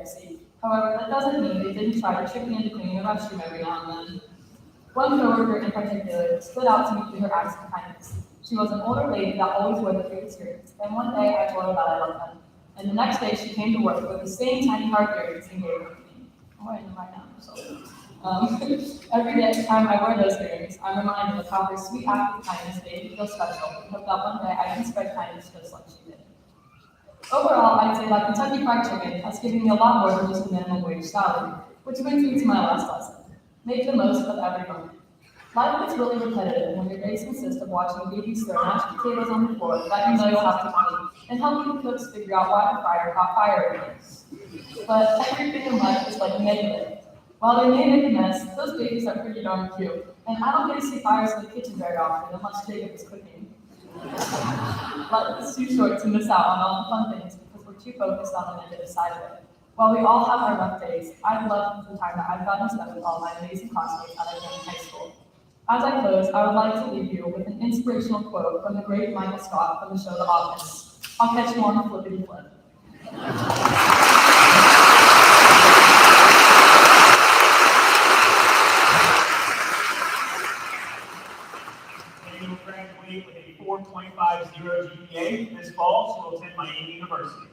transparency. However, that doesn't mean they didn't try to trick me into cleaning the restroom every now and then. One coworker in particular stood out to me through her acts of kindness. She was an older lady that always wore the cutest earrings, and one day I told her that I loved them. And the next day she came to work with the same tiny heart earrings and gave them to me. I'm wearing them right now, so. Every time I wear those earrings, I'm reminded of how her sweet act of kindness made me feel special, and hope that one day I can spread kindness just like she did. Overall, I'd say that Kentucky Fried Chicken has given me a lot more than just a minimum wage salary, which brings me to my last lesson. Make the most of every moment. Life is really repetitive when your days consist of watching babies throw mashed potatoes on the floor that you know you'll have to clean, and helping the cooks figure out why the fryer caught fire again. But everything in life is like a neighborhood. While they may make a mess, those babies are pretty darn cute, and I don't get to see fires in the kitchen very often unless Jacob is cooking. Life is too short to miss out on all the fun things because we're too focused on the negative side of it. While we all have our rough days, I've loved the time that I've gotten to spend with all my amazing classmates at high school. As I close, I would like to leave you with an inspirational quote from the great Michael Scott from the show The Office. I'll catch you on the flippity flip. And you will graduate with a 4.50 GPA this fall, so will attend Miami University.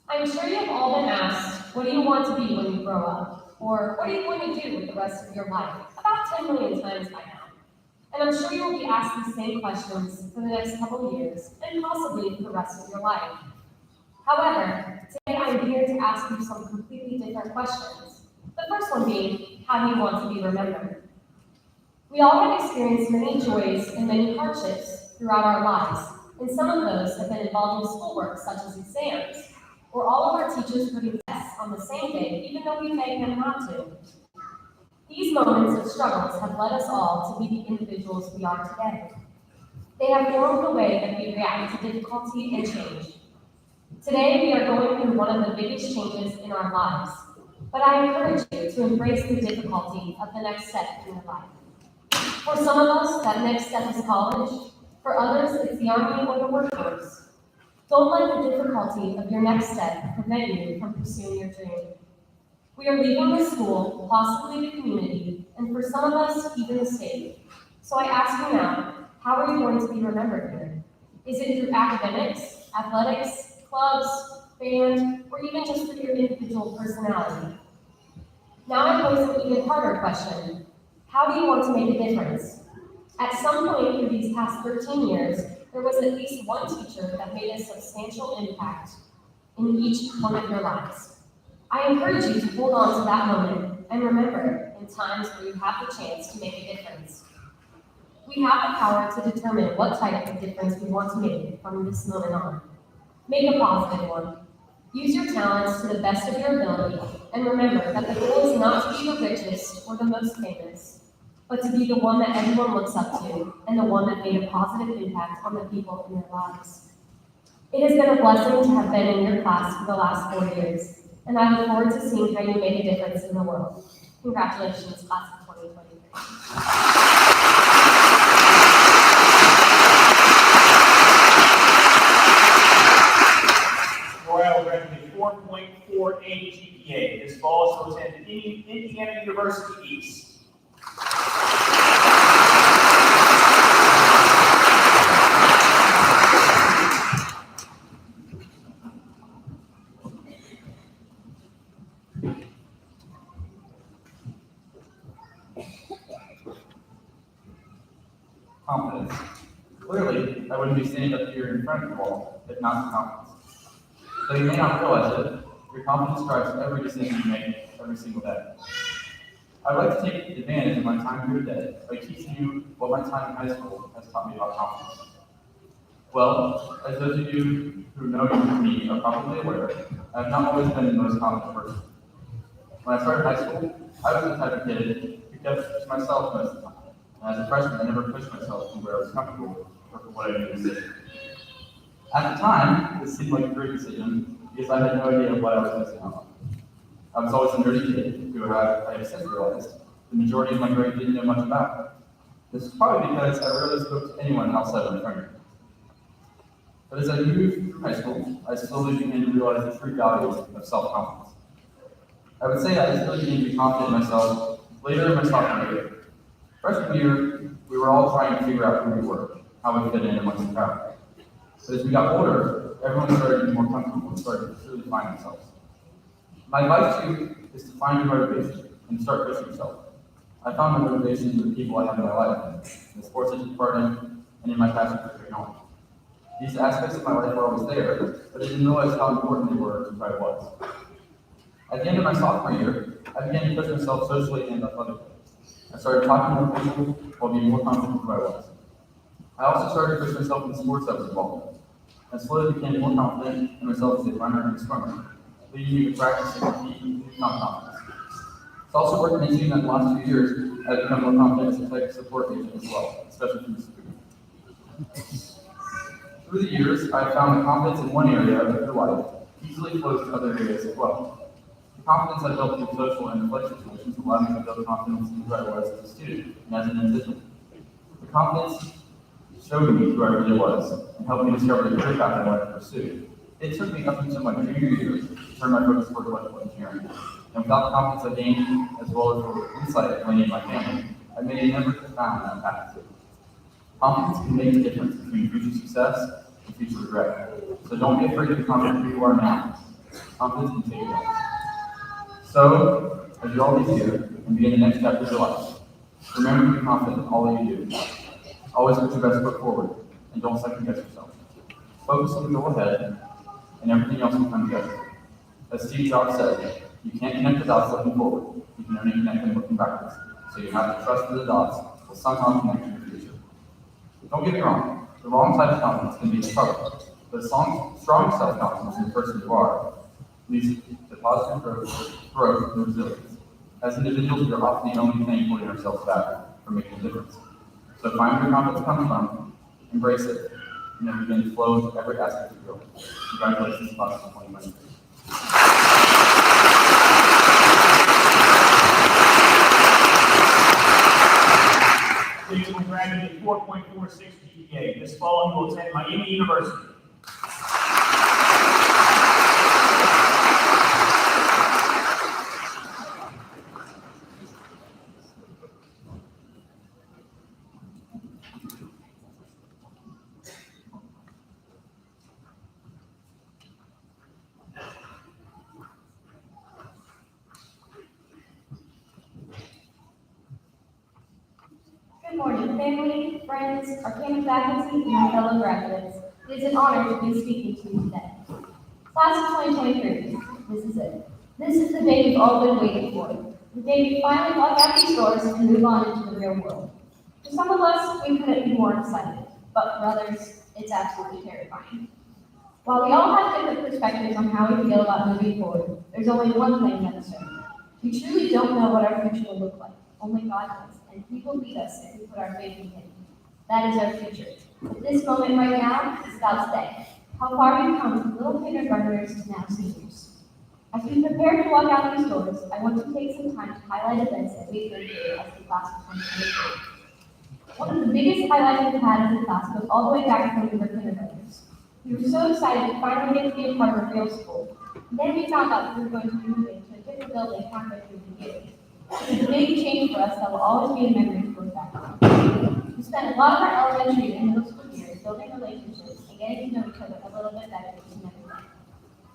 I'm sure you've all been asked, what do you want to be when you grow up? Or what are you going to do with the rest of your life? About 10 million times by now. And I'm sure you will be asked these same questions for the next couple of years, and possibly for the rest of your life. However, today I'm here to ask you some completely different questions. The first one being, how do you want to be remembered? We all have experienced many joys and many hardships throughout our lives, and some of those have been involving schoolwork, such as exams, or all of our teachers putting tests on the same day, even though we begged them not to. These moments of struggles have led us all to be the individuals we are today. They have formed the way that we react to difficulty and change. Today, we are going through one of the biggest changes in our lives, but I encourage you to embrace the difficulty of the next step in your life. For some of us, that next step is college. For others, it's the army or the workforce. Don't let the difficulty of your next step prevent you from pursuing your dream. We are leaving the school, possibly the community, and for some of us, even the state. So I ask you now, how are you going to be remembered here? Is it through academics, athletics, clubs, band, or even just through your individual personality? Now I pose an even harder question. How do you want to make a difference? At some point through these past 13 years, there was at least one teacher that made a substantial impact in each one of your lives. I encourage you to hold on to that moment and remember in times where you have the chance to make a difference. We have the power to determine what type of difference we want to make from this moment on. Make a positive one. Use your talents to the best of your ability, and remember that the goal is not to be the richest or the most famous, but to be the one that everyone looks up to, and the one that made a positive impact on the people in their lives. It has been a blessing to have been in your class for the last 4 years, and I look forward to seeing how you make a difference in the world. Congratulations, class of 2023. Royal graduated 4.48 GPA this fall, so attend Indiana University East. Confidence. Clearly, I wouldn't be standing up here in front of you all if not for confidence. Though you may not realize it, your confidence drives every decision you make every single day. I'd like to take advantage of my time here today by teaching you what my time in high school has taught me about confidence. Well, as those of you who know me are probably aware, I have not always been the most confident person. When I started high school, I was the type of kid who kept to myself most of the time. And as a freshman, I never pushed myself to where I was comfortable or for what I knew to say. At the time, this seemed like a great decision because I had no idea what I was missing out on. I was always a nerdy kid who I have since realized the majority of my grade didn't know much about. This is probably because I rarely spoke to anyone outside of my friend group. But as I moved through high school, I slowly began to realize the true values of self-confidence. I would say I just really began to be confident in myself later in my sophomore year. Freshman year, we were all trying to figure out who we were, how we fit in amongst the crowd. But as we got older, everyone started to be more comfortable and started to truly find themselves. My advice to you is to find your motivation and start pushing yourself. I found my motivation in the people I have in my life, in the sports I take part in, and in my passion for technology. These aspects of my life were always there, but I didn't realize how important they were to who I was. At the end of my sophomore year, I began to push myself socially and athletically. I started talking to more people while being more confident in who I was. I also started to push myself in the sports I was involved in. I slowly became more confident in myself as a runner and a swimmer, leading me to practice and compete and become confidence. It's also worth mentioning that in the last 2 years, I've become more confident as a tech support agent as well, especially through school. Through the years, I've found that confidence in one area of your life easily flows to other areas as well. The confidence I built through social and reflection situations allowed me to build confidence in who I was as a student and as an individual. The confidence showed me who I really was and helped me discover the career path I wanted to pursue. It took me up until my junior year to turn my focus toward electrical engineering. And without the confidence I gained, as well as the insight I gleaned in my family, I may have never found that path. Confidence can make a difference between future success and future regret. So don't be afraid to be confident who you are now. Confidence can take you there. So, as you all leave here and begin the next chapter of your life, remember to be confident in all that you do. Always put your best foot forward, and don't second guess yourself. Focus on the goal ahead, and everything else will come together. As Steve Jobs said, you can't connect the dots looking forward, you can only connect them looking backwards. So you have to trust that the dots will somehow connect to your future. Don't get me wrong, the wrong type of confidence can be a struggle, but strong self-confidence in the person you are leads to positive growth and resilience. As individuals, we are often the only thing holding ourselves back from making a difference. So find where your confidence comes from, embrace it, and then begin to flow into every aspect of your life. Congratulations, class of 2023. Please congratulate 4.46 GPA. This fall, you will attend Miami University. Good morning, family, friends, Arcanum faculty, and my fellow graduates. It is an honor to be speaking to you today. Class of 2023, this is it. This is the day we've all been waiting for. The day we finally walk out these doors and move on into the real world. For some of us, we couldn't be more excited, but for others, it's absolutely terrifying. While we all have different perspectives on how we feel about moving forward, there's only one thing that's certain. We truly don't know what our future will look like. Only God knows, and He will lead us if we put our faith in Him. That is our future. At this moment right now, it's about today. How far we've come from little kindergartners to now seniors. As we prepare to walk out these doors, I want to take some time to highlight events that we've been through as the class of 2023. One of the biggest highlights we've had as a class goes all the way back to when we were kindergartners. We were so excited to finally get to be a part of real school. And then we found out we were going to be moving to a different building halfway through the year. It was a big change for us that will always be a memory to look back on. We spent a lot of our elementary and middle school years building relationships and getting to know each other a little bit better each and every day.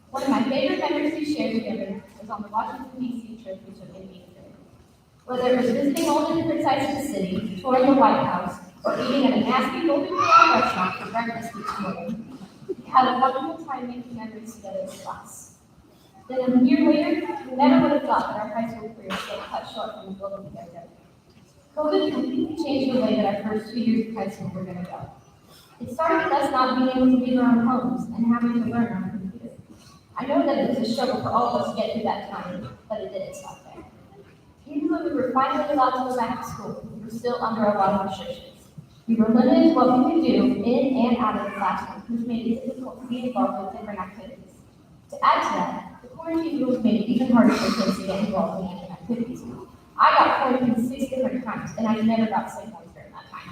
One of my favorite memories we shared together was on the Washington, D.C. trip we took in 8th grade. Whether it was visiting all the different sites of the city, touring the White House, or eating at a nasty Golden Corral restaurant for breakfast each morning, we had a wonderful time making memories together as a class. Then a year later, we never would have thought that our high school careers would get cut short from the building together. COVID completely changed the way that our first 2 years of high school were going to go. It started with us not being able to leave our own homes and having to learn on a computer. I know that it was a struggle for all of us to get through that time, but it didn't stop there. Even when we were finally allowed to go back to school, we were still under a lot of restrictions. We were limited to what we could do in and out of the classroom which made it difficult to be involved with different activities. To add to that, the quarantine rules made it even harder for kids to get involved in different activities. I got quarantined 6 different times, and I never got sick once during that time.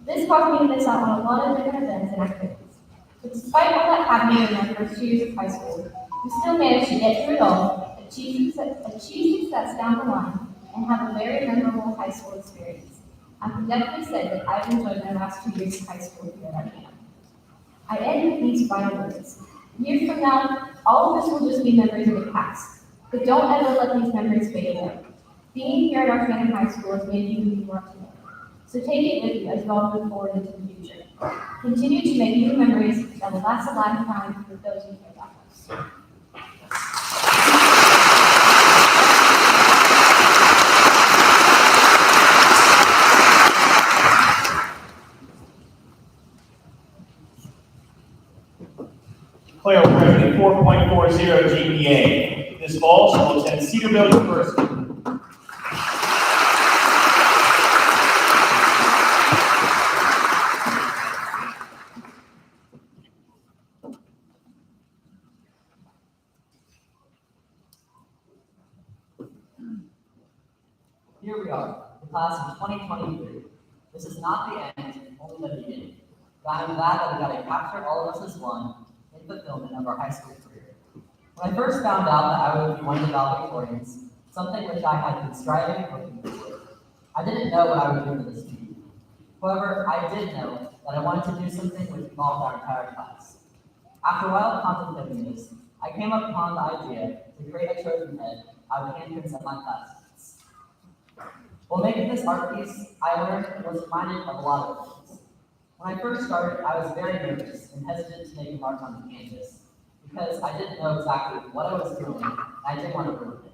This caused me to miss out on a lot of different events and activities. But despite all that happening in my first 2 years of high school, we still managed to get through it all, achieve success down the line, and have a very memorable high school experience. I can definitely say that I've enjoyed my last 2 years of high school here at Arcanum. I end with these final words. Years from now, all of this will just be memories of the past. But don't ever let these memories fade away. Being here at Arcanum High School has made you who you are today. So take it with you as we all move forward into the future. Continue to make new memories that will last a lifetime with those you care about most. Claire will graduate 4.40 GPA. This fall, she will attend Cedarville University. Here we are, the class of 2023. This is not the end, only the beginning. But I'm glad that we got to capture all of us as one in fulfillment of our high school career. When I first found out that I would be one of the valedictorians, something which I had been striving and working for, I didn't know what I would do for this team. However, I did know that I wanted to do something which involved our entire class. After a while of contemplating this, I came upon the idea to create a trophy head out of the handprints of my classmates. While making this art piece, I learned and was reminded of a lot of things. When I first started, I was very nervous and hesitant to make a mark on the canvas because I didn't know exactly what I was doing and I didn't want to ruin it.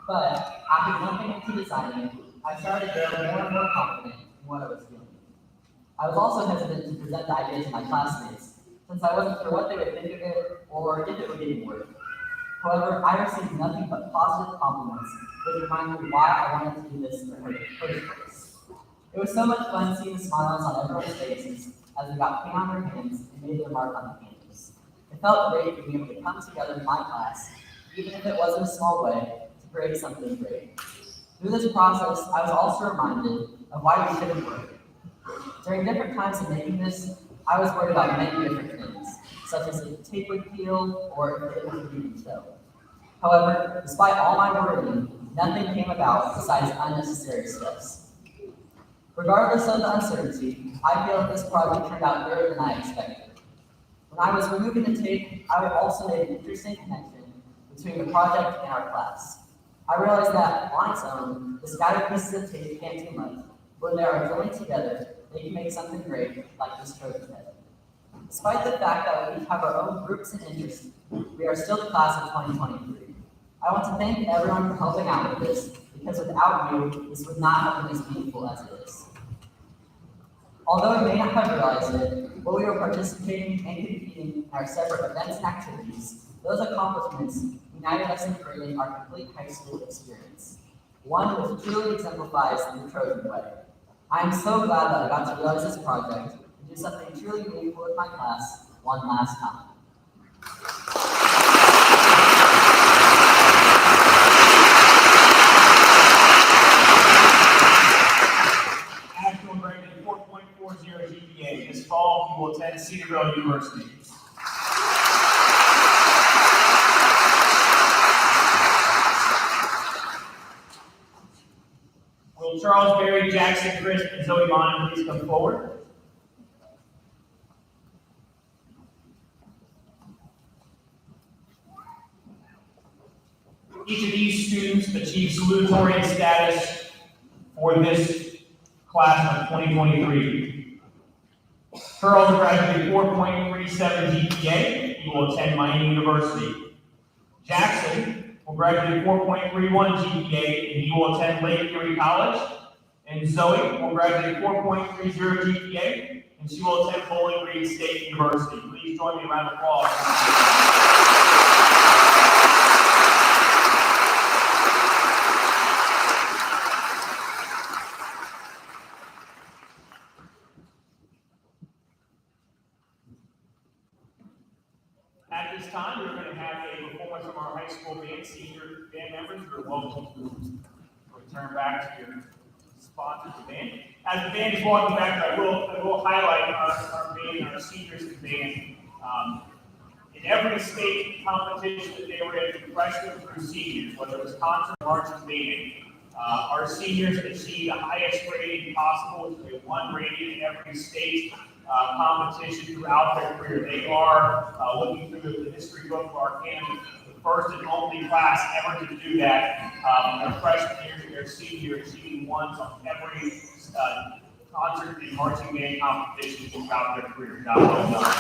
But after jumping into designing, I started to grow more and more confident in what I was doing. I was also hesitant to present the idea to my classmates since I wasn't sure what they would think of it or if it would even work. However, I received nothing but positive compliments, which reminded me why I wanted to do this in the first place. It was so much fun seeing the smiles on everyone's faces as we got paint on their hands and made their mark on the canvas. It felt great to be able to come together in my class, even if it was in a small way, to create something great. Through this process, I was also reminded of why we shouldn't worry. During different times of making this, I was worried about many different things, such as if the tape would peel or if it would even show. However, despite all my worrying, nothing came about besides unnecessary stress. Regardless of the uncertainty, I feel that this project turned out better than I expected. When I was removing the tape, I also made an interesting connection between the project and our class. I realized that on its own, the scattered pieces of tape can't do much, but when they are joined together, they can make something great like this trophy head. Despite the fact that we each have our own groups and interests, we are still the class of 2023. I want to thank everyone for helping out with this, because without you, this would not have been as meaningful as it is. Although we may not have realized it, while we were participating and competing in our separate events and activities, those accomplishments united us in creating our complete high school experience, one which truly exemplifies the Trojan way. I am so glad that I got to realize this project and do something truly meaningful with my class one last time. Ashton will graduate 4.40 GPA. This fall, he will attend Cedarville University. Will Charles, Barry, Jackson, Chris, and Zoe Mon please come forward? Each of these students achieved salutatorian status for this class of 2023. Charles graduated 4.37 GPA. He will attend Miami University. Jackson will graduate 4.31 GPA, and he will attend Lake Erie College. And Zoe will graduate 4.30 GPA, and she will attend Bowling Green State University. Please join me in a round of applause. At this time, we're going to have a performance from our high school band. Senior band members, you're welcome to return back to your spots at the band. As the band is walking back, I will highlight our band and our seniors in the band. In every state competition that they were in, from freshmen through seniors, whether it was concert, marching band, our seniors achieved the highest rating possible, which is a 1 rating in every state competition throughout their career. They are, looking through the history book of Arcanum, the first and only class ever to do that. Their freshman year to their senior year, achieving 1s on every concert and marching band competition throughout their career. God well done.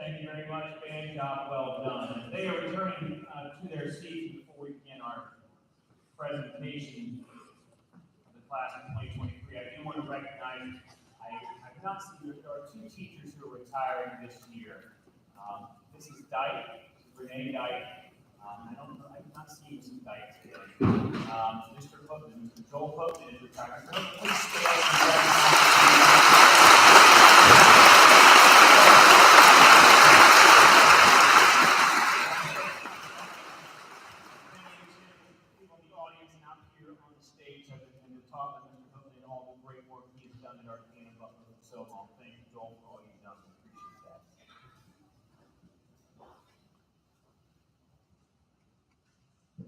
Thank you very much, band. Job well done. They are returning to their seats before we begin our presentation of the class of 2023. I do want to recognize, I've not seen, there are two teachers who are retiring this year. This is Dyke, Renee Dyke. I don't know, I've not seen some Dyke today. Mr. Putnam, Mr. Joel Putnam is retiring. So please stand and recognize. People in the audience and out here on the stage and to talk with Mr. Putnam and all the great work he has done at Arcanum-Butler for so long. Thank you, Joel, for all you've done. We appreciate that.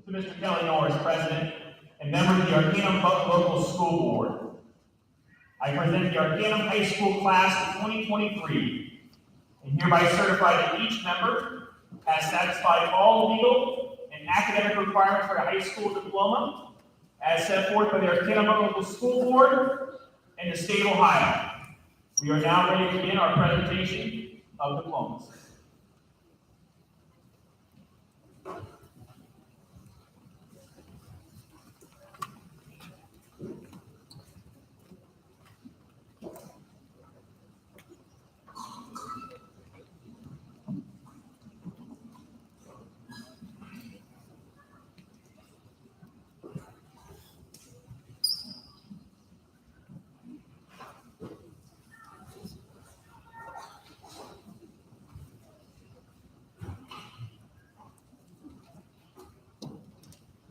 To Mr. Kelly Norris, President and member of the Arcanum-Butler Local School Board, I present the Arcanum High School Class of 2023 and hereby certify that each member has satisfied all legal and academic requirements for a high school diploma as set forth by the Arcanum-Butler Local School Board and the state of Ohio. We are now ready to begin our presentation of diplomas.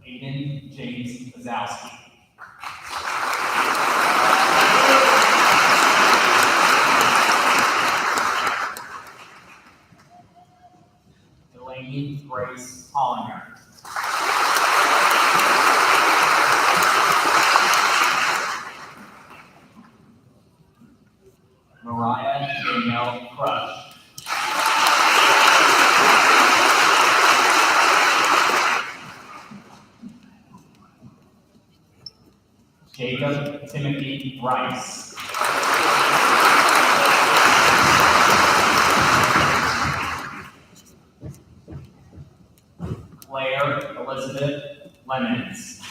Aiden James Bazowski. Delaney Grace Hollinger. Mariah Danielle Crush. Jacob Timothy Rice. Claire Elizabeth Lemons.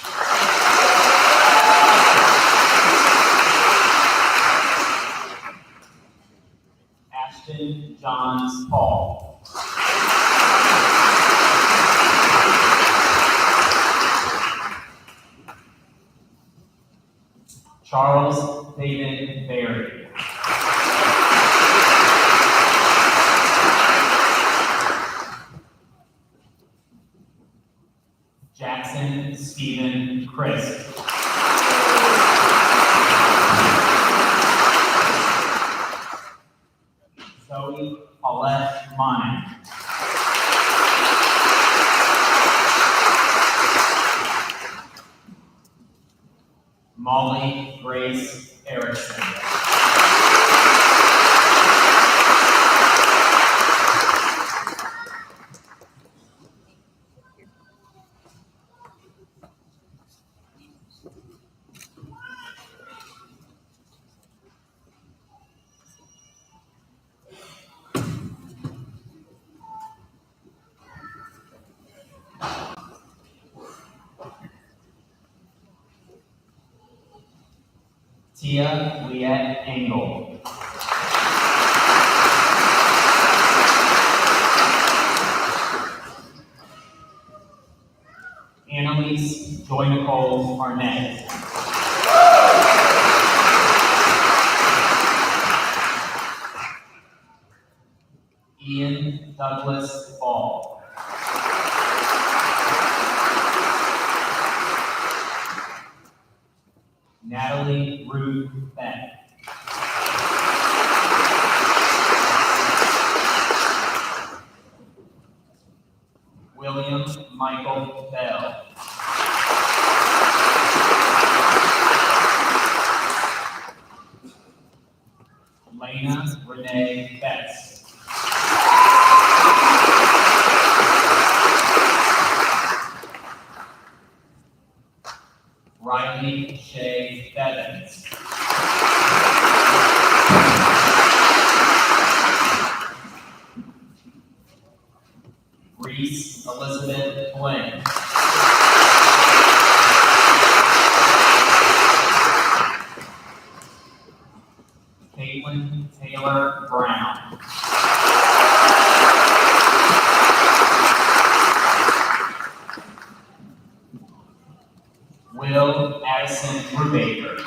Ashton Johns Paul. Charles David Berry. Jackson Stephen Chris. Zoe Paulette Monin. Molly Grace Erickson. Tia Liette Engel. Annalise Joy Nicole Arnett. Ian Douglas Ball. Natalie Ruth Bennett. William Michael Bell. Lena Renee Betts. Riley Shay Bevins. Addison Brubaker.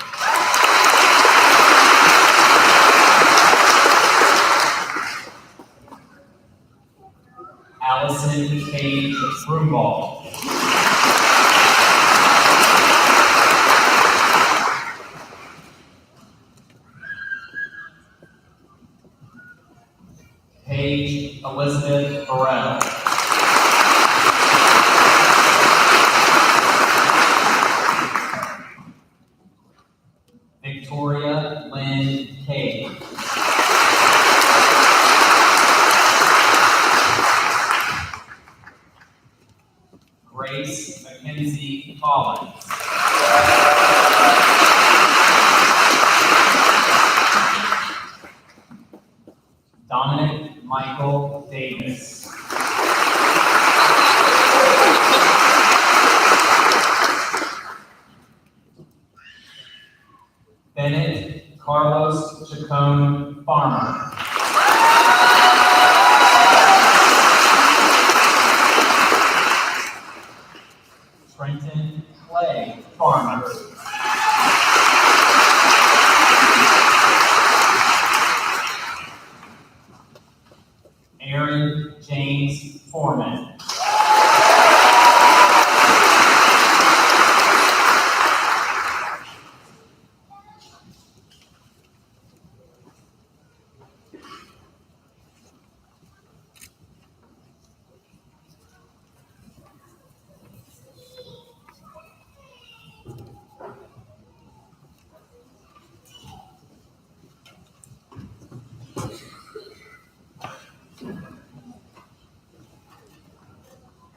Allison Paige Broombaugh. Paige Elizabeth Burrell. Victoria Lynn Cade. Grace Mackenzie Collins. Dominic Michael Davis. Bennett Carlos Chacon Farmer. Trenton Clay Farmer. Aaron James Foreman.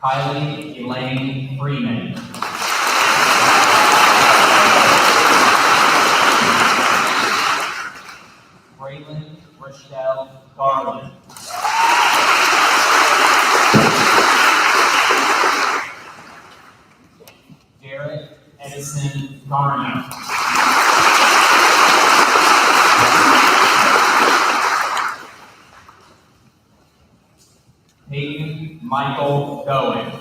Kylie Elaine Freeman. Braylon Rochelle Garland. Garrett Edison Garner. Peyton Michael Goen.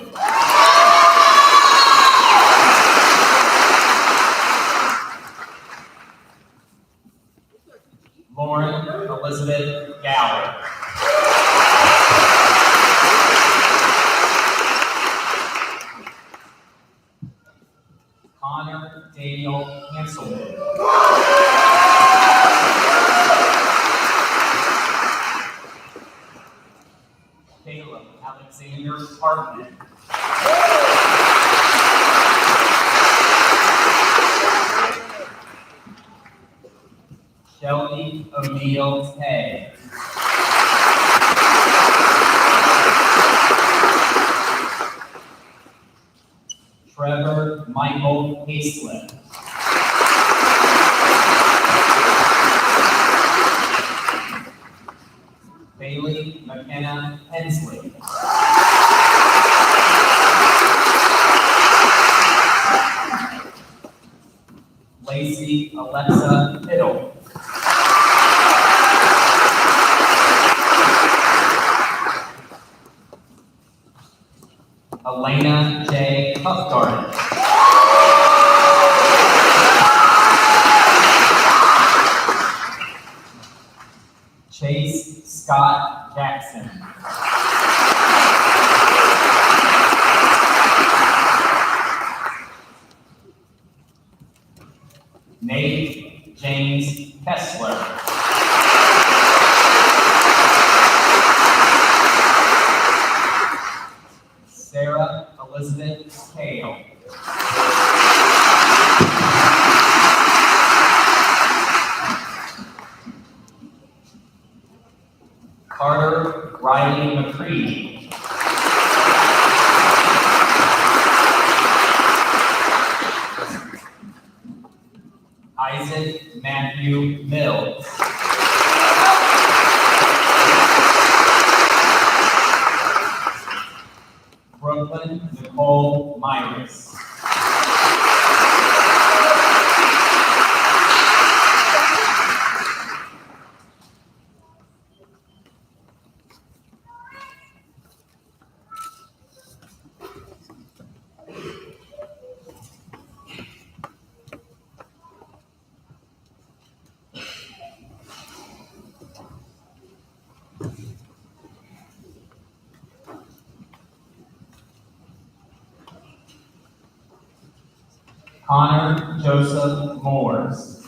Lauren Elizabeth Gower. Connor Daniel Hanselman. Caleb Alexander Hartman. Shelby O'Neill Tay. Trevor Michael Hayslip. Bailey McKenna Hensley. Lacey Alexa Fiddle. Elena J. Huffgarden. Chase Scott Jackson. Nate James Kessler. Sarah Elizabeth Kale. Carter Riley McCready. Isaac Matthew Mills. Brooklyn Nicole Myers. Connor Joseph Moores.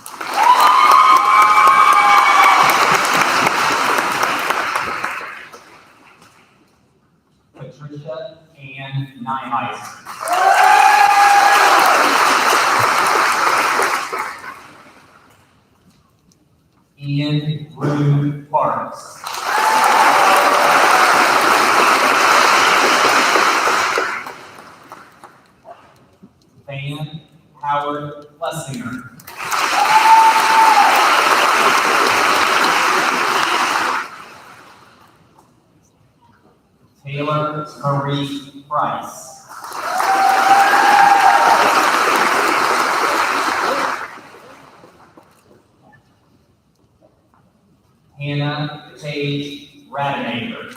Patricia Ann Nyheis. Ian Rude Parks. Van Howard Lessinger. Taylor Marie Price. Hannah Paige Rademacher.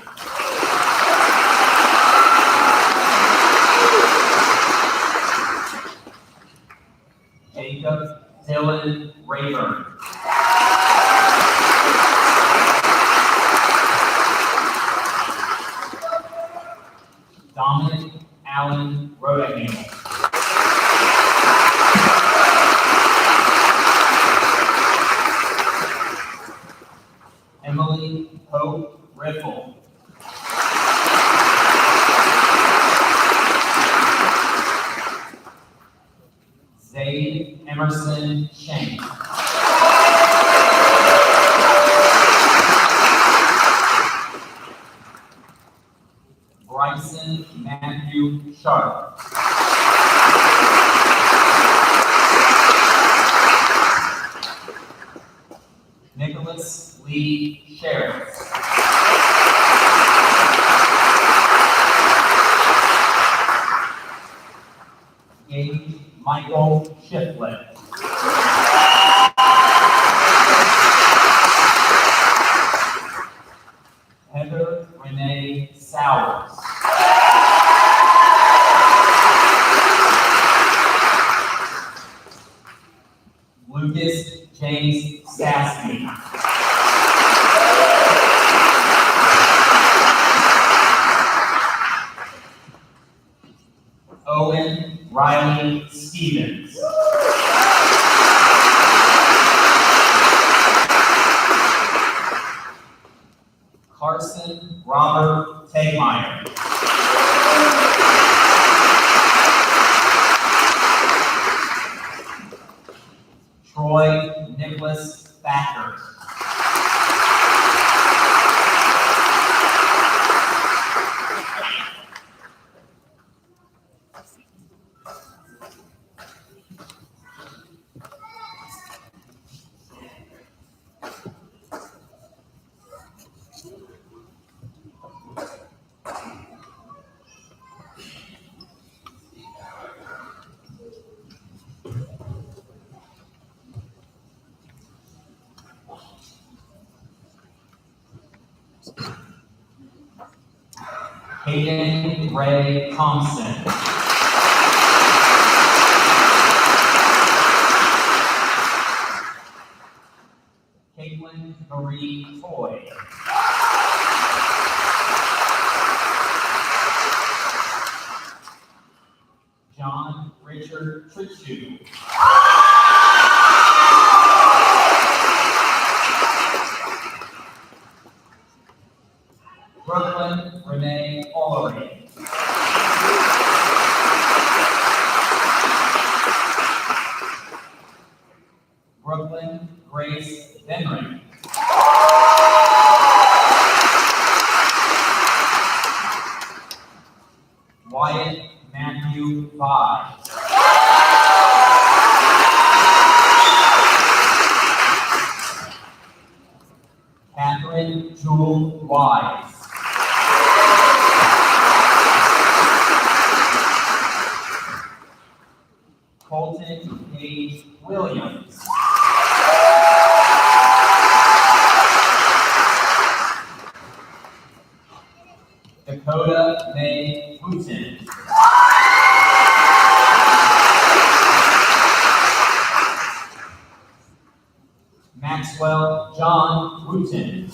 Jacob Dylan Rayburn. Dominic Allen Rodahamel. Emily Hope Riffle. Zaid Emerson Shank. Bryson Matthew Sharp. Nicholas Lee Sheriff. Gage Michael Shiflett. Heather Renee Sowers. Lucas James Sassy. Owen Riley Stevens. Carson Robert Tegmeyer. Troy Nicholas Thacker. Hayden Ray Thompson. Caitlin Marie Toy. John Richard Trichu. Brooklyn Renee Olery. Brooklyn Grace Benring. Wyatt Matthew Vye. Catherine Jewel Wise. Colton Page Williams. Dakota May Wooten. Maxwell John Wooten.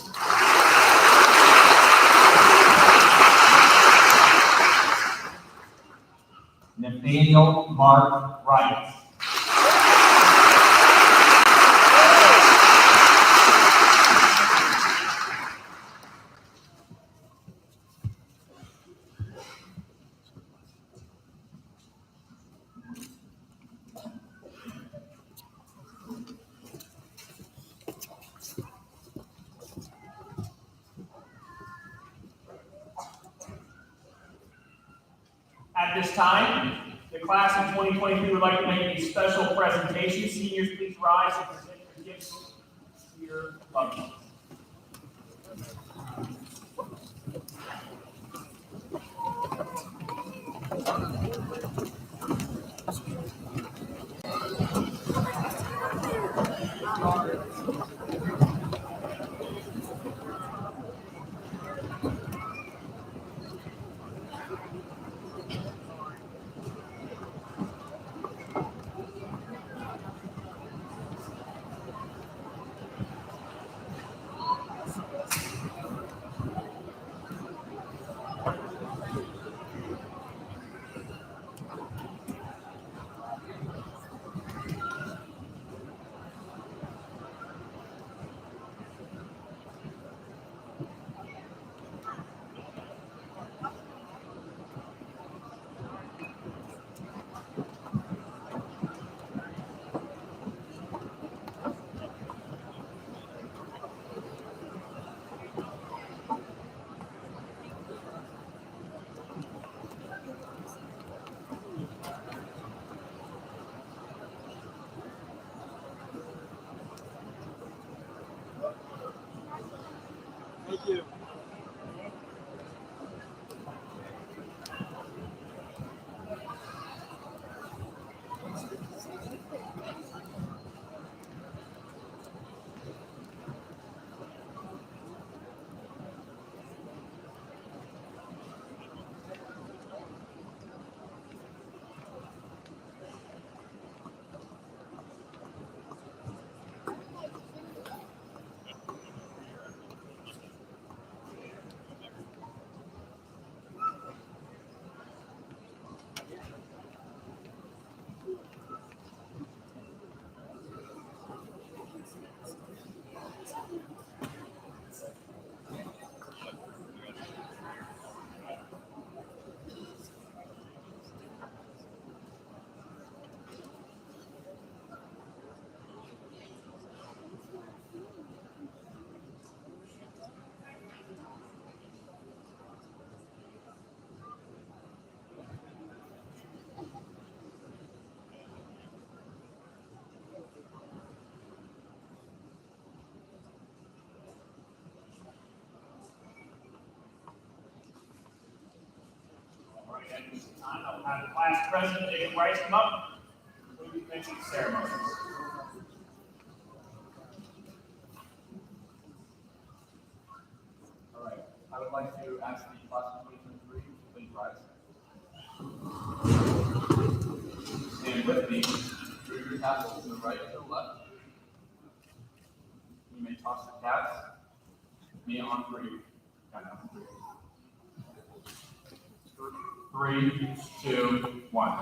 Nathaniel Mark Wright. this time, the class of 2023 would like to make a special presentation. Seniors, please rise and present your gifts to your loved ones. Thank you. All right, at this time, I'll have the class president, David Rice, come up. Please mention the ceremony. All right, I would like to ask the class of 2023 to please rise. Stand with me, move your tassels from the right to the left. You may toss the caps. Me on three. Count down from 3, 2, 1.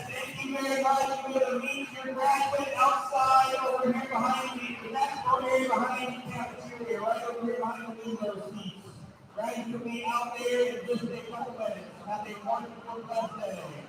Thank you very much for the you to be out there in just a couple minutes. Have a wonderful, blessed day.